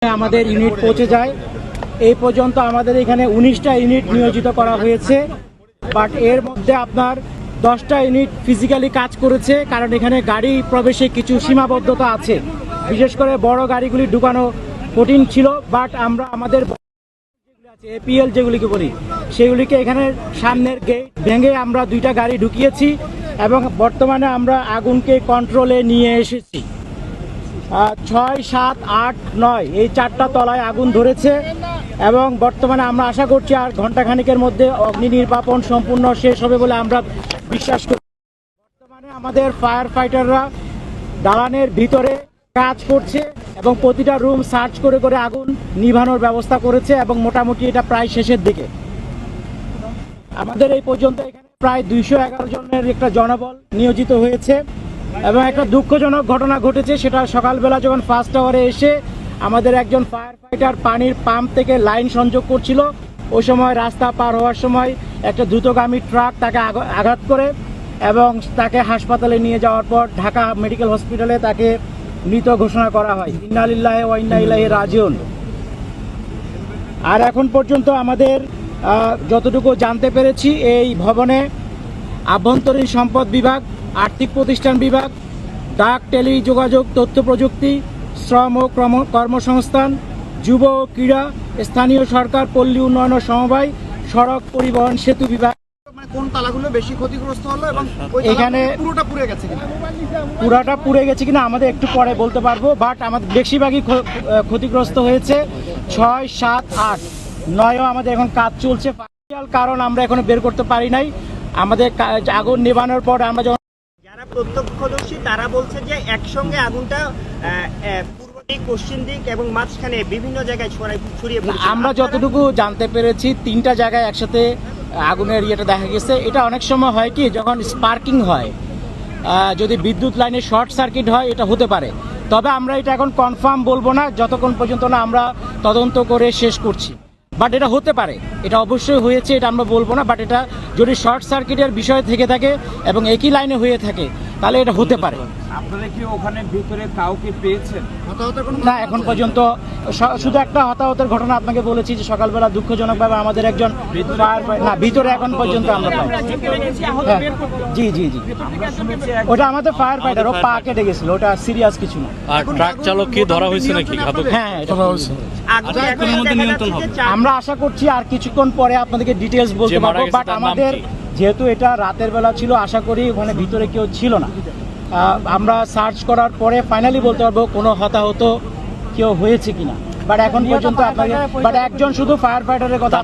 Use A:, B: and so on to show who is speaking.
A: আমাদের ইউনিট পৌঁছে যায়। এই পর্যন্ত আমাদের এখানে 19টা ইউনিট নিয়োজিত করা হয়েছে, বাট এর মধ্যে আপনার 10টা ইউনিট ফিজিক্যালি কাজ করেছে, কারণ এখানে গাড়ি প্রবেশে কিছু সীমাবদ্ধতা আছে, বিশেষ করে বড় গাড়িগুলি ঢুকানো কঠিন ছিল। বাট আমরা আমাদের এপিএল যেগুলিকে বলি সেগুলিকে এখানে সামনের গেট ভেঙে আমরা 2টা গাড়ি ঢুকিয়েছি এবং বর্তমানে আমরা আগুনকে কন্ট্রোলে নিয়ে এসেছি। 6, 7, 8, 9 এই 4টা তলায় আগুন ধরেছে এবং বর্তমানে আমরা আশা করছি আর ঘণ্টাখানিকের মধ্যে অগ্নি নির্বাপন সম্পূর্ণ শেষ হবে বলে আমরা বিশ্বাস করি। বর্তমানে আমাদের ফায়ার ফাইটাররা দালানের ভিতরে কাজ করছে এবং প্রতিটা রুম সার্চ করে করে আগুন নিভানোর ব্যবস্থা করেছে এবং মোটামুটি এটা প্রায় শেষের দিকে। আমাদের এই পর্যন্ত এখানে প্রায় 211 জনের একটা জনবল নিয়োজিত হয়েছে এবং একটা দুঃখজনক ঘটনা ঘটেছে, সেটা সকালবেলা যখন ফার্স্ট আওয়ারে এসে আমাদের একজন ফায়ার ফাইটার পানির পাম্প থেকে লাইন সংযোগ করছিল, ওই সময় রাস্তা পার হওয়ার সময় একটা দ্রুতগামী ট্রাক তাকে আঘাত করে এবং তাকে হাসপাতালে নিয়ে যাওয়ার পর ঢাকা মেডিকেল হসপিটালে তাকে মৃত ঘোষণা করা হয়। ইন্না লিল্লাহি ওয়া ইন্না ইলাইহি রাজিউন। আর এখন পর্যন্ত আমাদের যতটুকু জানতে পেরেছি, এই ভবনে আভ্যন্তরীণ সম্পদ বিভাগ, আর্থিক প্রতিষ্ঠান বিভাগ, ডাক টেলিযোগাযোগ তথ্য প্রযুক্তি, শ্রম ও কর্মসংস্থান, যুব ও ক্রীড়া, স্থানীয় সরকার, পল্লী উন্নয়ন ও সমবায়, সড়ক পরিবহন সেতু বিভাগ।
B: কোন তালাগুলো বেশি ক্ষতিগ্রস্ত হলো এবং
A: এখানে
B: পুরোটা পুড়ে গেছে কিনা?
A: পুরাটা পুড়ে গেছে কিনা আমাদের একটু পরে বলতে পারবো, বাট আমাদের বেশিরভাগই ক্ষতিগ্রস্ত হয়েছে। 6, 7, 8, 9ও আমাদের এখন কাজ চলছে। ফাইনাল কারণ আমরা এখনো বের করতে পারি নাই। আমাদের আগুন নেভানোর পর আমরা যখন
C: যারা প্রত্যক্ষদর্শী তারা বলছে যে একসঙ্গে আগুনটা পূর্ব দিক, পশ্চিম দিক এবং মাঝখানে বিভিন্ন জায়গায় ছড়িয়ে পড়েছে।
A: আমরা যতটুকু জানতে পেরেছি 3টা জায়গায় একসাথে আগুনের ইয়েটা দেখা গেছে। এটা অনেক সময় হয় কি, যখন স্পার্কিং হয়, যদি বিদ্যুৎ লাইনে শর্ট সার্কিট হয়, এটা হতে পারে। তবে আমরা এটা এখন কনফার্ম বলবো না যতক্ষণ পর্যন্ত না আমরা তদন্ত করে শেষ করছি। বাট এটা হতে পারে, এটা অবশ্যই হয়েছে, এটা আমরা বলবো না। বাট এটা যদি শর্ট সার্কিটের বিষয় থেকে থাকে এবং একই লাইনে হয়ে থাকে তাহলে এটা হতে পারে।
D: আপনারা কি ওখানে ভিতরে কাউকে পেয়েছেন?
A: না, এখন পর্যন্ত শুধু একটা হতাহতের ঘটনা আপনাকে বলেছি যে সকালবেলা দুঃখজনকভাবে আমাদের একজন ভিতরে এখন পর্যন্ত আমরা পাই। জি জি জি, ওটা আমাদের ফায়ার ফাইটার, ও পা কেটে গেছিল, ওটা সিরিয়াস কিছু না।
E: আর ট্রাক চালক কি ধরা হয়েছে নাকি?
A: হ্যাঁ, এটা হয়েছে। আমরা আশা করছি আর কিছুক্ষণ পরে আপনাদেরকে ডিটেলস বলতে পারবো। বাট আমাদের যেহেতু এটা রাতের বেলা ছিল, আশা করি ওখানে ভিতরে কেউ ছিল না। আমরা সার্চ করার পরে ফাইনালি বলতে পারবো কোনো হতাহত কেউ হয়েছে কিনা। বাট এখন পর্যন্ত আপনাকে একজন শুধু ফায়ার ফাইটারের কথা